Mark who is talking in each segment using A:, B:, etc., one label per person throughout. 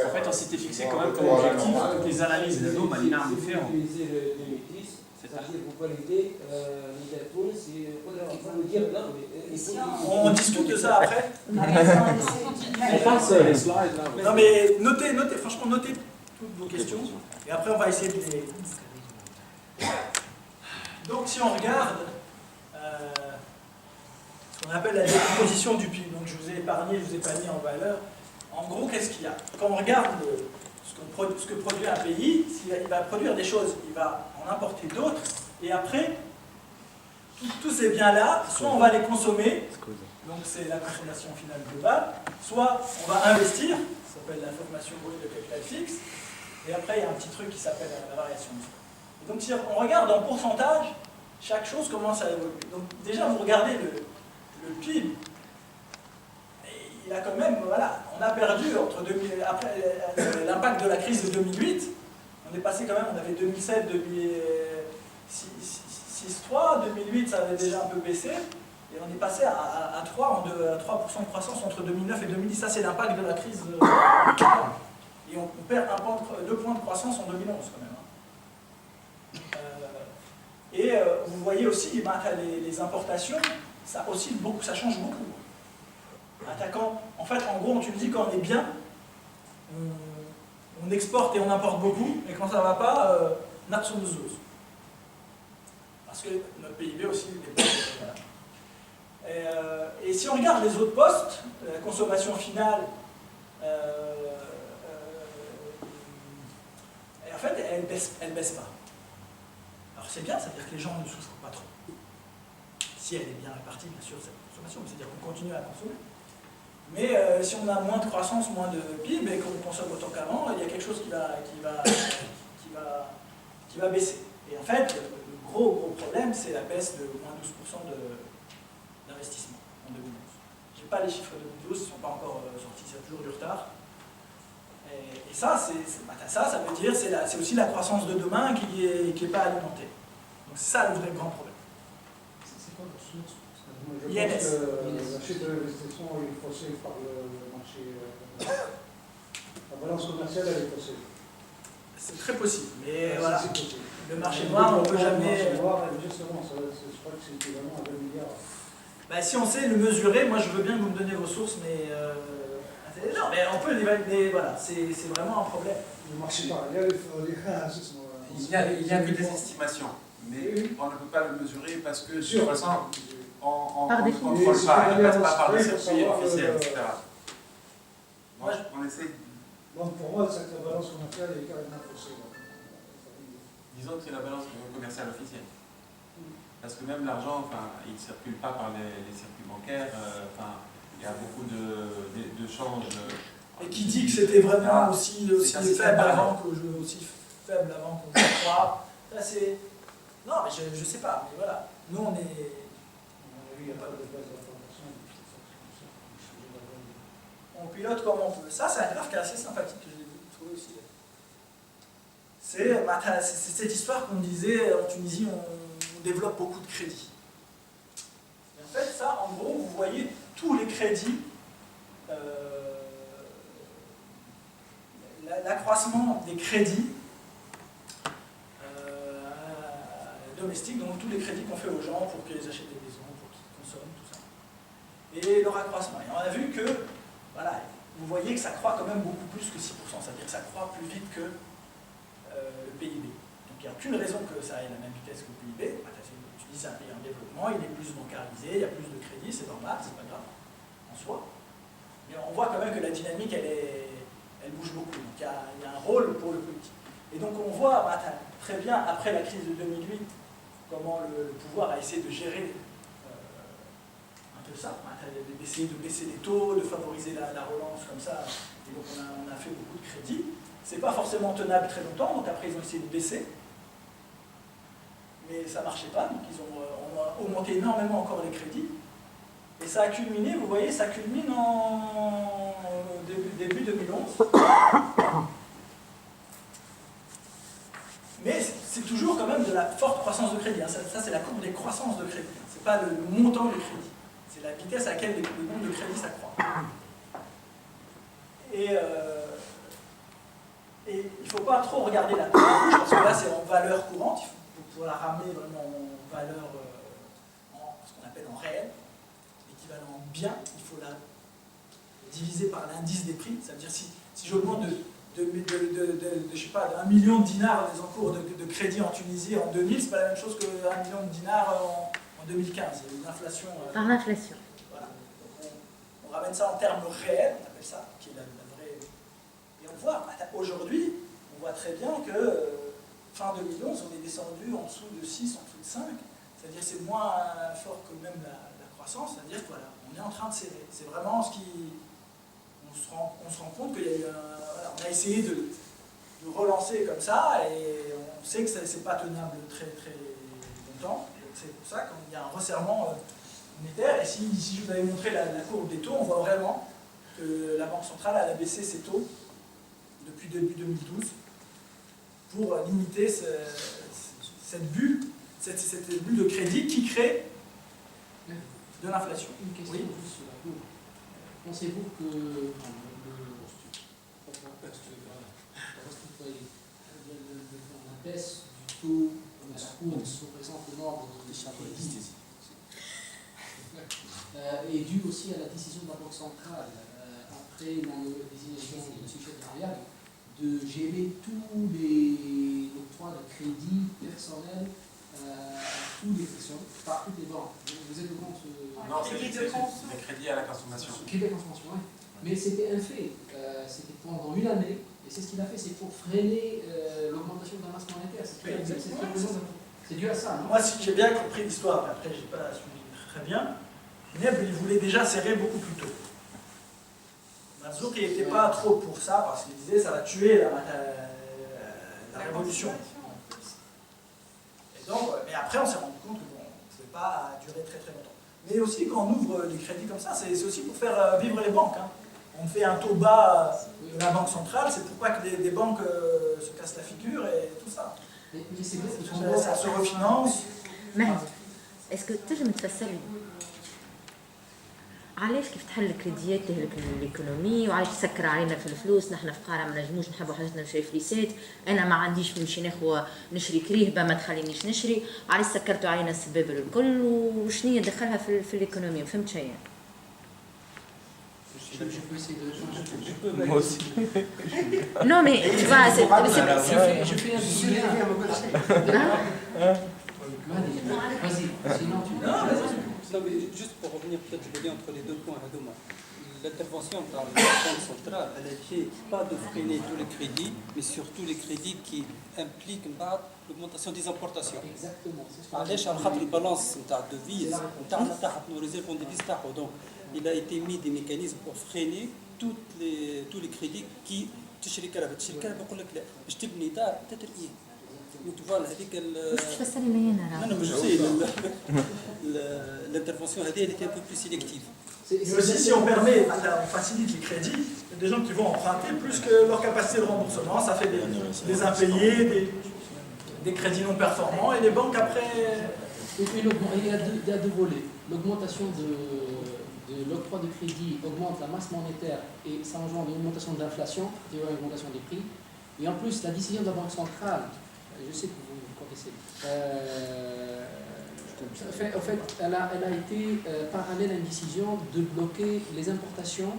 A: En fait, on s'était fixé quand même comme objectif toutes les analyses de l'eau, Malina en effet. C'est-à-dire vous validez on discute de ça après. Non mais notez, franchement notez toutes vos questions et après on va essayer de les... Donc si on regarde ce qu'on appelle la décomposition du PIB, donc je vous ai pas mis en valeur. En gros, qu'est-ce qu'il y a? Quand on regarde ce que produit un pays, il va produire des choses, il va en importer d'autres, et après, tous ces biens-là, soit on va les consommer, donc c'est la consommation finale globale, soit on va investir, ça s'appelle la formation brute de capital fixe, et après il y a un petit truc qui s'appelle la variation. Et donc si on regarde en pourcentage, chaque chose commence à évoluer. Donc déjà, vous regardez le PIB, il a quand même, voilà, on a perdu après l'impact de la crise de 2008, on est passé quand même, on avait 2007, 6,3, 2008 ça avait déjà un peu baissé, et on est passé à 3% de croissance entre 2009 et 2010, ça c'est l'impact de la crise, et on perd 2 points de croissance en 2011 quand même. Et vous voyez aussi, les importations, ça oscille beaucoup, ça change beaucoup. En fait, en gros, en Tunisie, quand on est bien, on exporte et on importe beaucoup, et quand ça ne va pas, parce que notre PIB aussi dépend. Voilà. Et si on regarde les autres postes, la consommation finale, en fait, elle baisse pas. Alors c'est bien, c'est-à-dire que les gens ne souffrent pas trop. Si elle est bien répartie, bien sûr, cette consommation, c'est-à-dire qu'on continue à consommer. Mais si on a moins de croissance, moins de PIB, et qu'on consomme autant qu'avant, il y a quelque chose qui va baisser. Et en fait, le gros problème, c'est la baisse de moins 12% d'investissement en 2012. Je n'ai pas les chiffres de 2012, ils ne sont pas encore sortis, il y a toujours du retard. Et ça, ça veut dire c'est aussi la croissance de demain qui n'est pas alimentée. Donc c'est ça le vrai grand problème.
B: C'est quoi la source? Je
A: INS.
B: pense que la chute de l'investissement est faussée par le marché. La balance commerciale, elle est faussée.
A: C'est très possible, mais
B: Ah,
A: voilà.
B: possible.
A: Le marché noir, on ne peut jamais...
B: Le marché noir, justement, je crois que c'est vraiment à 2 milliards.
A: Bah, si on sait le mesurer, moi je veux bien que vous me donniez vos sources, mais... non, mais on peut l'évaluer, voilà, c'est vraiment un problème.
B: Le marché parallèle,
C: il y a que des estimations, mais on ne peut pas le mesurer parce que de toute façon, on ne contrôle pas, il ne passe pas par le circuit officiel, etc. Moi, on essaie.
B: Donc pour moi, cette balance commerciale est carrément faussée.
C: Disons que c'est la balance commerciale officielle. Parce que même l'argent, il ne circule pas par les circuits bancaires, il y a beaucoup de changes.
A: Et qui dit que c'était vraiment aussi faible avant qu'on le croit. Là, c'est... Non, mais je sais pas, mais voilà. Nous, on est...
B: Il n'y a pas de base d'information.
A: On pilote comme on peut. Ça, c'est un graphe qui est assez sympathique que j'ai trouvé aussi. C'est cette histoire qu'on disait, en Tunisie, on développe beaucoup de crédits. Et en fait, ça, en gros, vous voyez tous les crédits, l'accroissement des crédits domestiques, donc tous les crédits qu'on fait aux gens pour qu'ils achètent des maisons, pour qu'ils consomment, tout ça. Et leur accroissement. Et on a vu que, voilà, vous voyez que ça croît quand même beaucoup plus que 6%, c'est-à-dire que ça croît plus vite que le PIB. Donc il n'y a aucune raison que ça ait la même vitesse que le PIB. Tu dis c'est un pays en développement, il est plus bancarisé, il y a plus de crédit, c'est normal, c'est pas grave, en soi. Mais on voit quand même que la dynamique, elle bouge beaucoup. Donc il y a un rôle pour le politique. Et donc on voit très bien, après la crise de 2008, comment le pouvoir a essayé de gérer un peu ça, d'essayer de baisser les taux, de favoriser la relance comme ça. Et donc on a fait beaucoup de crédits. C'est pas forcément tenable très longtemps, donc après ils ont essayé de baisser. Mais ça marchait pas, donc on a augmenté énormément encore les crédits. Et ça a culminé, vous voyez, ça culmine en début 2011. Mais c'est toujours quand même de la forte croissance de crédit. Hein. Ça c'est la courbe des croissances de crédit. C'est pas le montant de crédit. C'est la vitesse à laquelle le nombre de crédits s'accroît. Et il ne faut pas trop regarder la courbe, parce que là c'est en valeur courante, il faut la ramener vraiment en valeur, ce qu'on appelle en réel, l'équivalent en bien, il faut la diviser par l'indice des prix, ça veut dire si j'augmente je sais pas, d'1 million de dinars les encours de crédit en Tunisie en 2000, c'est pas la même chose que 1 million de dinars en 2015, il y a une inflation.
D: Par l'inflation.
A: Voilà. On ramène ça en termes réels, on appelle ça, qui est la vraie. Et on voit, aujourd'hui, on voit très bien que fin 2011, on est descendu en dessous de 6, en dessous de 5, c'est-à-dire que c'est moins fort que même la croissance, c'est-à-dire que voilà, on est en train de serrer. C'est vraiment ce qui. On se rend compte qu'il y a eu voilà, on a essayé de relancer comme ça et on sait que c'est pas tenable très très longtemps. C'est pour ça qu'il y a un resserrement monétaire. Et si je vous avais montré la courbe des taux, on voit vraiment que la Banque centrale a baissé ses taux depuis début 2012 pour limiter cette bulle de crédit qui crée de l'inflation.
E: Une question juste sur la courbe. Pensez-vous que la baisse du taux de la courbe représente le nombre de crédits est due aussi à la décision de la Banque centrale après la désignation de M. Cheikh de gérer tous les octrois de crédit personnel tous les questions par toutes les banques. Vous êtes au compte
C: Non, c'est les crédits à la consommation.
E: Crédit à la consommation, oui. Mais c'était un fait. C'était pendant une année. Et c'est ce qu'il a fait, c'est pour freiner l'augmentation de la masse monétaire. C'est dû à ça, non?
A: Moi, si j'ai bien compris l'histoire, après, je n'ai pas suivi très bien, Neb, il voulait déjà serrer beaucoup plus tôt. Mazzouk, il n'était pas trop pour ça, parce qu'il disait ça va tuer la révolution. Et donc, mais après, on s'est rendu compte que bon, on ne pouvait pas durer très très longtemps. Mais aussi, quand on ouvre les crédits comme ça, c'est aussi pour faire vivre les banques. Hein. On fait un taux bas de la Banque centrale, c'est pour pas que des banques se cassent la figure et tout ça.
E: Mais c'est vrai,
A: ça se refinance.
D: مهدي اسكو تنجم تفسر لي علاش كيف تحل الكريديات تهلك الايكونومي وعلاش تسكر علينا في الفلوس نحن فقراء ما نجموش نحبوا حاجتنا نشري فليسات انا ما عنديش نمشي ناخذ نشري كريهبه ما تخلينيش نشري علاش سكرتوا علينا السباب الكل وشنية دخلها في الايكونومي ما فهمت شيء
E: je peux essayer de...
F: Moi aussi.
D: Non mais tu vois
E: Je fais un lien. Vas-y, sinon tu...
G: Non, mais juste pour revenir peut-être le lien entre les deux points, l'intervention par la Banque centrale, elle a fait pas de freiner tous les crédits, mais surtout les crédits qui impliquent l'augmentation des importations.
E: Exactement.
G: علاش على خاطر البالانس نتاع الديفيز نتاعنا تحت nos réserves en devises تاعو donc il a été mis des mécanismes pour freiner tous les crédits qui تشري كهرباء يقول لك لا باش تبني دار تترقيه وتفوالا هذيك
D: تفسر لي انا
G: non mais je sais l'intervention elle était un peu plus sélective.
A: Mais aussi, si on permet, on facilite les crédits, il y a des gens qui vont emprunter plus que leur capacité de remboursement, ça fait des impayés, des crédits non performants, et les banques après...
E: Il y a deux volets. L'augmentation de l'octroi de crédit augmente la masse monétaire et ça engendre une augmentation de l'inflation, une augmentation des prix. Et en plus, la décision de la Banque centrale, je sais que vous connaissez, en fait, elle a été parallèle à une décision de bloquer les importations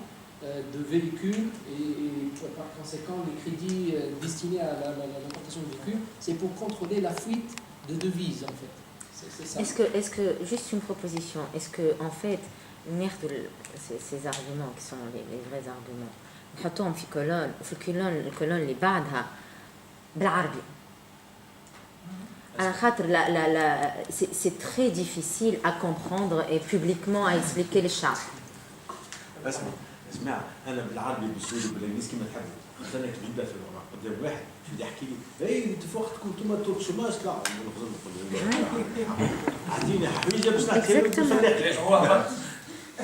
E: de véhicules et par conséquent les crédits destinés à l'importation de véhicules, c'est pour contrôler la fuite de devises en fait. C'est ça.
D: Est-ce que juste une proposition, est-ce que en fait ces arguments qui sont les vrais arguments نحطهم في كولون وفي الكولون اللي بعدها بالعربي على خاطر لا c'est très difficile à comprendre et publiquement à expliquer للشعب.
H: اسمع انا بالعربي بالسوري بالانجليزي كما تحب انا كي نبدا في قدام واحد يحكي لي اي انت في وقتكم انتم تو شوماج لا اعطيني حويجه باش نحكي
C: هو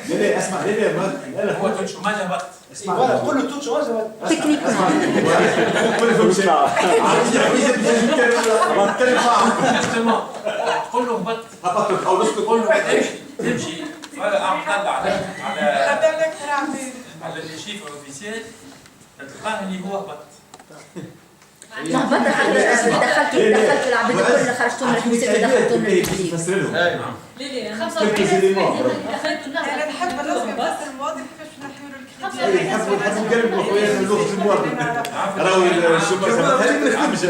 H: لا اسمع لا
C: هو تو شوماج هبط
H: اسمع
A: Voilà, pour le taux de chômage,
D: Techniquement.
C: justement تقول له هبط تقول له تمشي على لي شيفر اوفيسيال تلقاه اللي هو هبط.
D: لخبطة دخلت العباد الكل خرجتهم من الحوسات ودخلتهم من الجديد.
F: ليه 45 دخلت النهر.
I: انا نحب الرسم يفسر الماضي كيفاش نحيوا الكريدي.
H: يحبوا قلبوا خويا اللغة المواطن. راهو السوبر هذه ما نخدمش.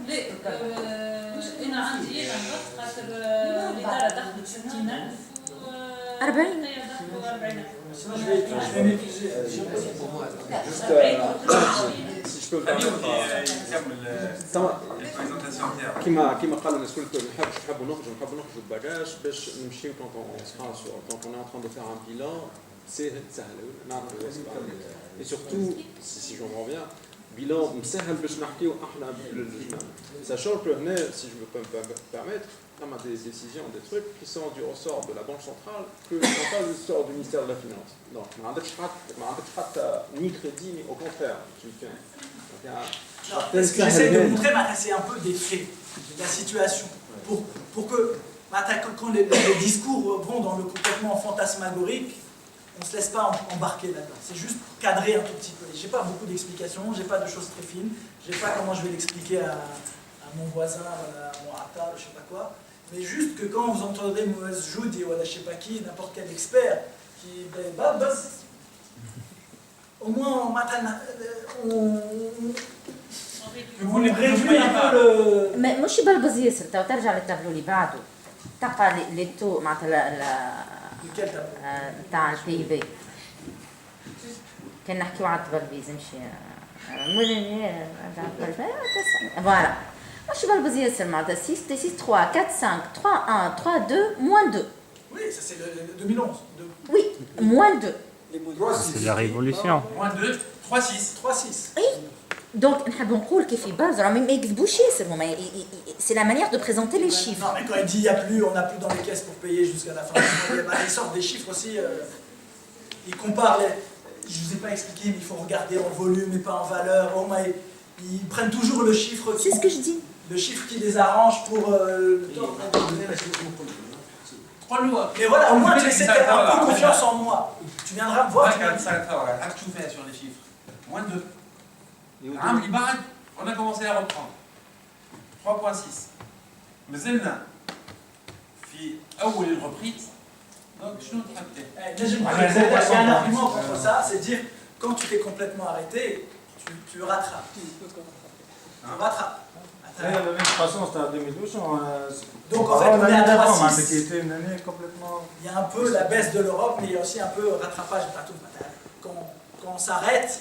F: ليه انا عندي نهبط خاطر الاداره دخلت 60,000
D: 40.
F: دخلوا 40,000.
J: كيما قال الناس الكل نحبوا نخرجوا بباجاج باش نمشيو quand on est en train de faire un bilan سهل نعرفوا et surtout si je comprends bien bilan مسهل باش نحكيو احنا بالجمال sachant que هنا si je peux me permettre on a des décisions, des trucs qui sont du ressort de la Banque centrale que ne sont pas du ressort du ministère de la Finance. Donc, on n'a pas ni crédit, ni au contraire.
A: Ce que j'essaie de montrer, c'est un peu des faits, la situation. Pour que, quand les discours vont dans le complètement fantasmagorique, on ne se laisse pas embarquer là-dedans. C'est juste cadrer un tout petit peu. Je n'ai pas beaucoup d'explications, je n'ai pas de choses très fines, je ne sais pas comment je vais l'expliquer à mon voisin, à mon atal, je ne sais pas quoi. Mais juste que quand vous entendrez Moïse Joudi ou je ne sais pas qui, n'importe quel expert, qui au moins on réduit un peu le...
D: مش بلبز ياسر ترجع للتابلو اللي بعده تلقى لي تو معناتها تاع البي اي بي كان نحكيو على التبلبيز نمشي فوالا مش بلبز ياسر معناتها 6 6 3 4 5 3 1 3 2 moins 2.
A: Oui, ça c'est le 2011.
D: Oui, moins 2.
K: C'est la révolution.
C: Moins 2, 3 6.
A: 3 6.
D: Oui. Donc, نحب نقول كيف باز راه ما يكذبوش ياسر هما c'est la manière de présenter les chiffres.
A: Non, mais quand il dit il y a plus, on n'a plus dans les caisses pour payer jusqu'à la fin, ils sortent des chiffres aussi. Ils comparent les. Je vous ai pas expliqué, mais il faut regarder en volume et pas en valeur. Ils prennent toujours le chiffre.
D: C'est ce que je dis.
A: Le chiffre qui les arrange pour le temps. Mais voilà, au moins tu essaies de faire un peu confiance en moi. Tu viendras me voir.
C: Tu fais sur les chiffres. Moins 2. On a commencé à reprendre. 3.6. مازلنا في أول الرeprise. Donc, je nous
A: Il y a un argument contre ça, c'est de dire quand tu t'es complètement arrêté, tu rattrapes. Tu rattrapes.
H: La même façon, c'était en 2012.
A: Donc en fait, on est à 3,6.
H: C'était une année complètement.
A: Il y a un peu la baisse de l'Europe, mais il y a aussi un peu rattrapage. Quand on s'arrête.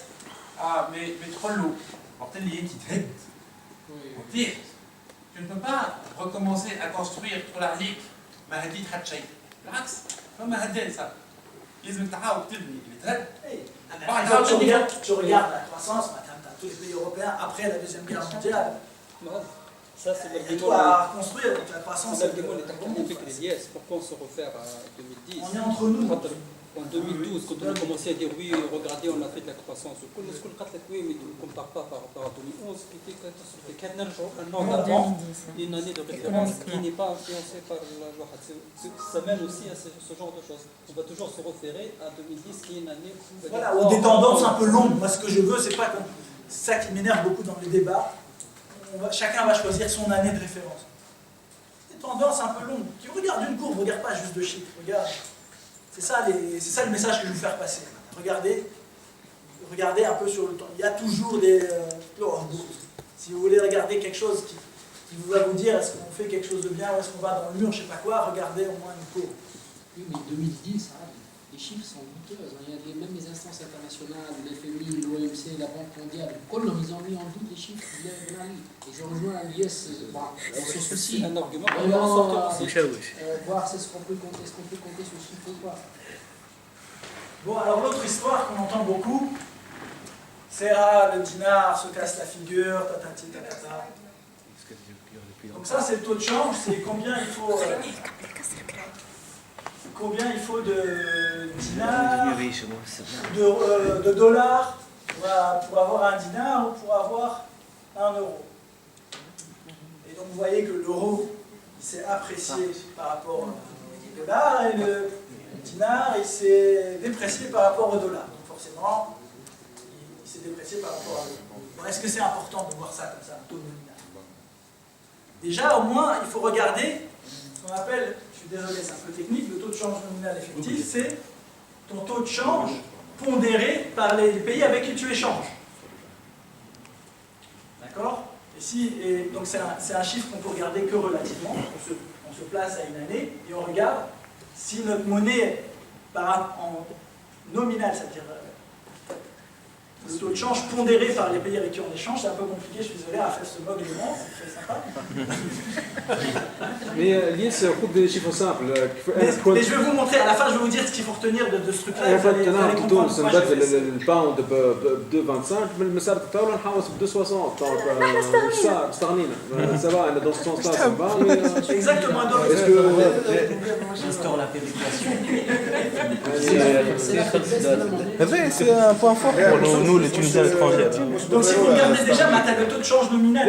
C: Ah, mais trop lourd. Tu ne peux pas recommencer à construire pour la ligue. ما هديت حتى شيء. بالعكس فما هدين صار. لازم تعاود تبني اللي تهد.
A: Tu regardes la croissance, dans tous les pays européens après la Deuxième Guerre mondiale.
G: Ça, c'est
A: l'argument à construire, donc la croissance.
G: C'est pourquoi on se refaire à 2010.
A: On est entre nous.
G: En 2012, quand on a commencé à dire oui, regardez, on a fait de la croissance. Oui, mais tu ne compares pas par rapport à 2011, qui était une année de référence qui n'est pas influencée par la loi. Ça mène aussi à ce genre de choses. On va toujours se référer à 2010, qui est une année.
A: Voilà, ou des tendances un peu longues. Moi, ce que je veux, c'est pas qu'on. C'est ça qui m'énerve beaucoup dans les débats. Chacun va choisir son année de référence. Des tendances un peu longues. Tu regardes une courbe, regarde pas juste deux chiffres. Regarde. C'est ça le message que je veux faire passer. Regardez un peu sur le temps. Il y a toujours des... si vous voulez regarder quelque chose qui va vous dire est-ce qu'on fait quelque chose de bien ou est-ce qu'on va dans le mur, je sais pas quoi, regardez au moins une courbe.
E: Oui, mais 2010, les chiffres sont douteux. Il y a même les instances internationales, l'FMI, l'OMC, la Banque mondiale, ils ont mis en doute les chiffres de l'année. Et je rejoins l'IS dans ce souci.
G: C'est un argument.
E: Voir est-ce qu'on peut compter ce chiffre ou pas.
A: Bon, alors l'autre histoire qu'on entend beaucoup, c'est le dinar se casse la figure, tatati tatata. Donc ça, c'est le taux de change, c'est combien il faut de dinars, de dollars pour avoir un dinar ou pour avoir un euro. Et donc vous voyez que l'euro s'est apprécié par rapport dollars et le dinar il s'est déprécié par rapport au dollar. Donc forcément, il s'est déprécié par rapport à l'euro. Bon, est-ce que c'est important de voir ça comme ça, un taux nominal? Déjà, au moins, il faut regarder ce qu'on appelle, je suis désolé, c'est un peu technique, le taux de change nominal effectif, c'est ton taux de change pondéré par les pays avec qui tu échanges. D'accord? Et donc c'est un chiffre qu'on peut regarder que relativement. On se place à une année et on regarde si notre monnaie en nominal, c'est-à-dire le taux de change pondéré par les pays avec qui on échange, c'est un peu compliqué, je suis désolé, à faire ce mode élément, c'est sympa.
J: Mais Lies, écoute des chiffres simples.
A: Mais je vais vous montrer, à la fin je vais vous dire ce qu'il faut retenir de ce truc-là.
J: En fait, le pound ب 2,25 من المسار الثورة نحوس ب 2,60 دونك استغنينا سواء dans ce sens-là ça va mais
A: exactement donc
H: est-ce que
G: j'instaure la péréquation.
K: C'est un point fort pour nous les Tunisiens étrangers.
A: Donc si vous regardez déjà, le taux de change nominal,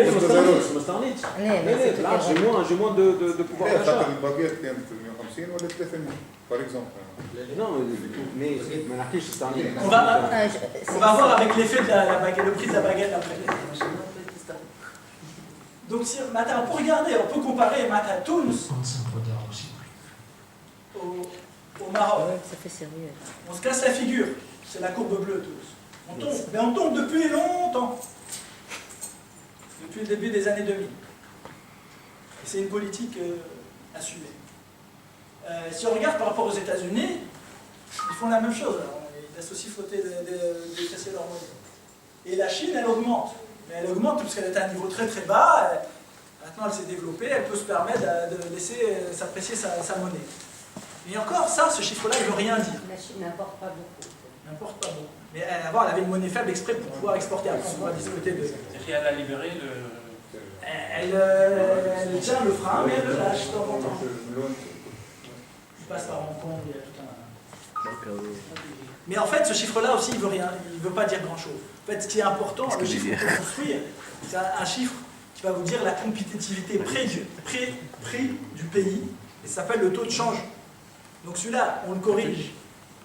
J: j'ai moins de pouvoir d'achat.
L: par exemple.
J: Non, mais ما نحكيش استغنينا.
A: On va voir avec l'effet de la baguette, le prix de la baguette après. Donc si, on peut regarder, on peut comparer Tunis au Maroc.
D: Ça fait sérieux.
A: On se casse la figure, c'est la courbe bleue tous. On tombe, mais on tombe depuis longtemps. Depuis le début des années 2000. Et c'est une politique assumée. Si on regarde par rapport aux États-Unis, ils font la même chose. Ils associent flotter détresser leur monnaie. Et la Chine, elle augmente. Mais elle augmente parce qu'elle est à un niveau très très bas. Maintenant, elle s'est développée, elle peut se permettre de laisser s'apprécier sa monnaie. Et encore, ça, ce chiffre-là, il ne veut rien dire.
M: La Chine n'importe pas beaucoup.
A: N'importe pas beaucoup. Mais avant, elle avait une monnaie faible exprès pour pouvoir exporter. Après, on pourra discuter de...
C: Elle a libéré le...
A: Elle tient le frein, mais elle le lâche de temps en temps. Il passe par Hong Kong, il y a tout un... Mais en fait, ce chiffre-là aussi, il ne veut pas dire grand-chose. En fait, ce qui est important, le chiffre qu'on peut construire, c'est un chiffre qui va vous dire la compétitivité prix du pays, et ça s'appelle le taux de change. Donc celui-là, on le corrige,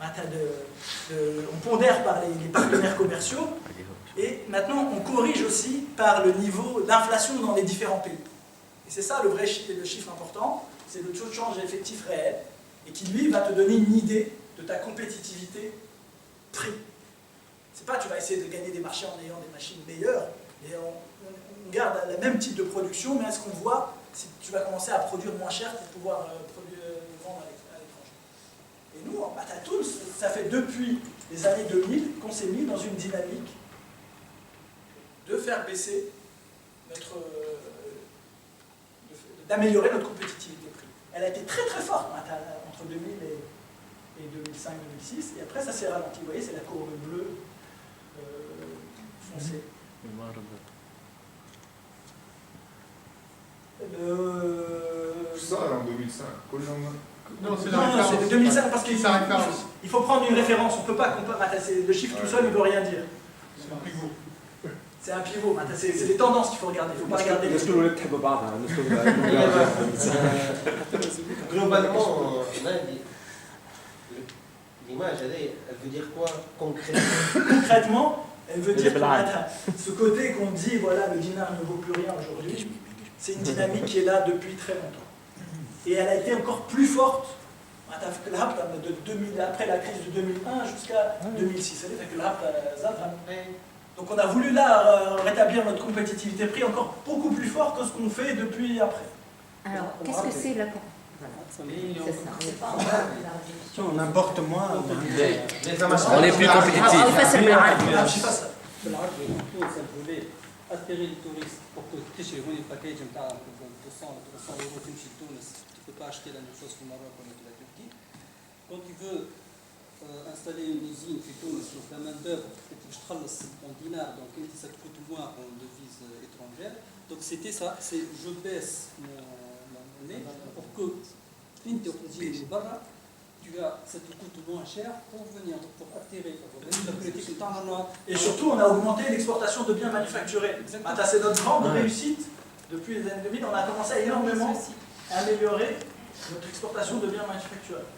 A: on pondère par les partenaires commerciaux, et maintenant on corrige aussi par le niveau d'inflation dans les différents pays. Et c'est ça le chiffre important, c'est le taux de change effectif réel, et qui lui va te donner une idée de ta compétitivité prix. C'est pas tu vas essayer de gagner des marchés en ayant des machines meilleures, mais on garde le même type de production, mais est-ce qu'on voit si tu vas commencer à produire moins cher pour pouvoir vendre à l'étranger. Et nous, en Tunis, ça fait depuis les années 2000 qu'on s'est mis dans une dynamique de faire baisser d'améliorer notre compétitivité prix. Elle a été très très forte entre 2000 et 2005-2006, et après ça s'est ralenti. Vous voyez, c'est la courbe bleue foncée.
L: Ça, en 2005.
A: Non, c'est 2005 parce qu'il faut prendre une référence. On ne peut pas comparer. Le chiffre tout seul ne veut rien dire.
L: C'est un pivot.
A: C'est un pivot. C'est des tendances qu'il faut regarder. Il ne faut pas regarder les
N: Globalement, l'image, elle veut dire quoi concrètement?
A: Concrètement, elle veut dire ce côté qu'on dit, voilà, le dinar ne vaut plus rien aujourd'hui, c'est une dynamique qui est là depuis très longtemps. Et elle a été encore plus forte après la crise de 2001 jusqu'à 2006. Donc on a voulu là rétablir notre compétitivité prix encore beaucoup plus fort que ce qu'on fait depuis après.
D: Alors, qu'est-ce que c'est la
N: on importe moins.
K: On est plus compétitif.
G: attirer les touristes pour que تشري هون الباكيج نتاع 200 € تمشي لتونس tu peux pas acheter la même chose au Maroc ou en Turquie. Quand tu veux installer une usine في تونس donc la main d'œuvre باش تخلص en dinar donc ça te coûte moins en devise étrangère. Donc c'était ça, c'est je baisse ma monnaie pour que انت وتجي من برا ça te coûte moins cher pour venir, pour attirer.
A: Et surtout, on a augmenté l'exportation de biens manufacturés. C'est notre grande réussite. Depuis les années 2000, on a commencé à énormément améliorer notre exportation devient manufacturelle.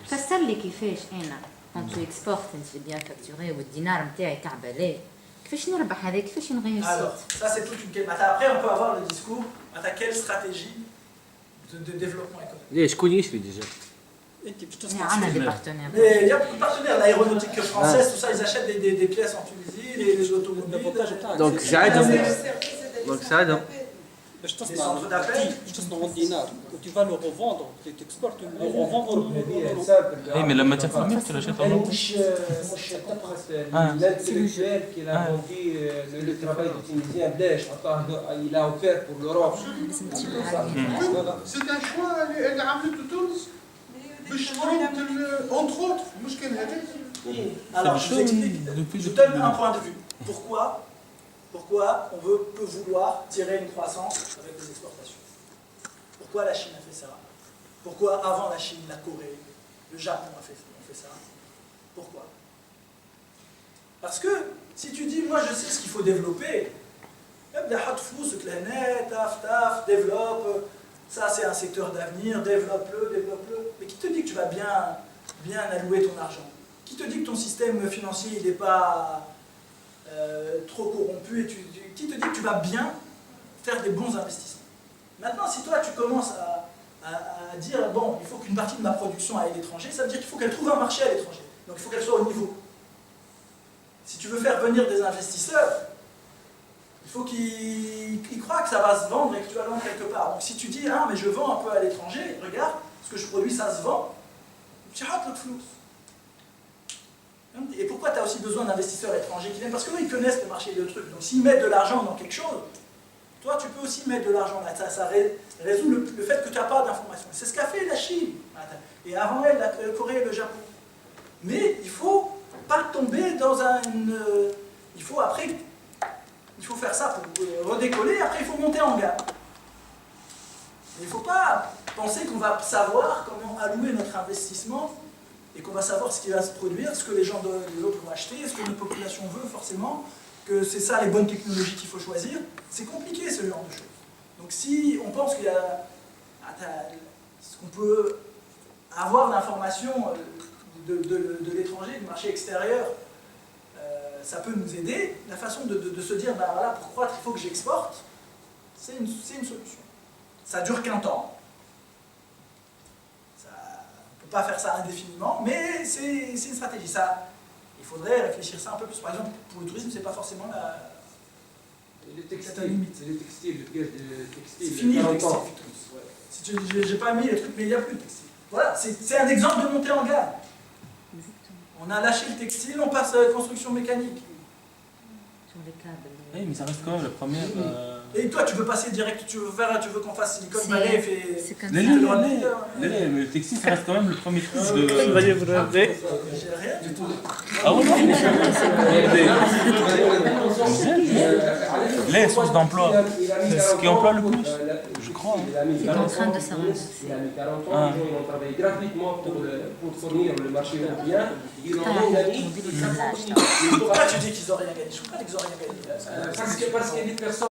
D: فسر لي كيفاش انا quand tu exportes انت bien facturé والدينار نتاعي تاع بالي كيفاش نربح هذا كيفاش نغير
A: Alors, ça c'est toute une question. Après, on peut avoir le discours, quelle stratégie de développement économique.
K: ليش شكون يشري ديجا؟
G: انت باش تصنع
D: عندنا دي بارتنير
A: Mais il y a beaucoup de partenaires, l'aéronautique française, tout ça, ils achètent des pièces en Tunisie, les automobiles.
K: دونك ساعدهم دونك ساعدهم
G: باش تصنع باش تصنع الدينار وتي فالو ريفوندر تكسبورت لو ريفوندر.
K: اي مي لما تفهم يمكن اشياء
N: مش l'intellectuel qui a inventé le travail des Tunisiens بلاش عطاه il a offert pour l'Europe.
L: C'est un choix اللي عملته تونس باش ترد entre autres المشكل هذا.
A: Alors, je vous explique, je donne un point de vue. Pourquoi on peut vouloir tirer une croissance avec les exportations? Pourquoi la Chine a fait ça? Pourquoi avant la Chine, la Corée, le Japon ont fait ça? Pourquoi? Parce que si tu dis, moi je sais ce qu'il faut développer, développe, ça c'est un secteur d'avenir, développe-le. Mais qui te dit que tu vas bien allouer ton argent? Qui te dit que ton système financier il n'est pas trop corrompu et qui te dit que tu vas bien faire des bons investissements? Maintenant, si toi tu commences à dire bon, il faut qu'une partie de ma production aille à l'étranger, ça veut dire qu'il faut qu'elle trouve un marché à l'étranger. Donc il faut qu'elle soit au niveau. Si tu veux faire venir des investisseurs, il faut qu'ils croient que ça va se vendre et que tu vas vendre quelque part. Donc si tu dis ah mais je vends un peu à l'étranger, regarde, ce que je produis ça se vend, tu rates le flou. Et pourquoi tu as aussi besoin d'investisseurs étrangers qui viennent? Parce qu'eux, ils connaissent le marché de trucs. Donc s'ils mettent de l'argent dans quelque chose, toi, tu peux aussi mettre de l'argent là. Ça résout le fait que tu n'as pas d'informations. C'est ce qu'a fait la Chine. Et avant elle, la Corée et le Japon. Mais il ne faut pas tomber dans il faut faire ça pour redécoller. Après, il faut monter en gamme. Il ne faut pas penser qu'on va savoir comment allouer notre investissement et qu'on va savoir ce qui va se produire, ce que les autres vont acheter, ce que notre population veut forcément, que c'est ça les bonnes technologies qu'il faut choisir. C'est compliqué ce genre de choses. Donc si on pense qu'il y a ce qu'on peut avoir d'informations de l'étranger, du marché extérieur, ça peut nous aider. La façon de se dire, ben voilà, pour croître, il faut que j'exporte, c'est une solution. Ça dure qu'un temps. Pas faire ça indéfiniment, mais c'est une stratégie. Ça, il faudrait réfléchir ça un peu plus. Par exemple, pour le tourisme, c'est pas forcément la limite.
N: Les textiles, le piège de textile.
A: C'est fini le textile. Ouais. J'ai pas mis les trucs, mais il n'y a plus de textile. Voilà, c'est un exemple de montée en gamme. On a lâché le textile, on passe à la construction mécanique.
D: Sur les câbles.
K: Oui, mais ça reste quand même la première.
A: Et toi, tu veux passer direct, tu veux qu'on fasse Silicon Valley et
D: c'est comme
K: mais le textile, ça reste quand même le premier truc de.
A: J'ai rien du tout.
K: Ah ouais, non. Les sources d'emploi, c'est ce qui emploie le plus, je crois.
D: C'est en train de s'avancer.
N: Il a mis 40 ans, ils ont travaillé gratuitement pour fournir le marché européen. Ils ont rien gagné.
A: Pourquoi tu dis qu'ils n'ont rien gagné? Je ne crois pas qu'ils n'ont rien gagné.
N: Parce qu'il y a des personnes.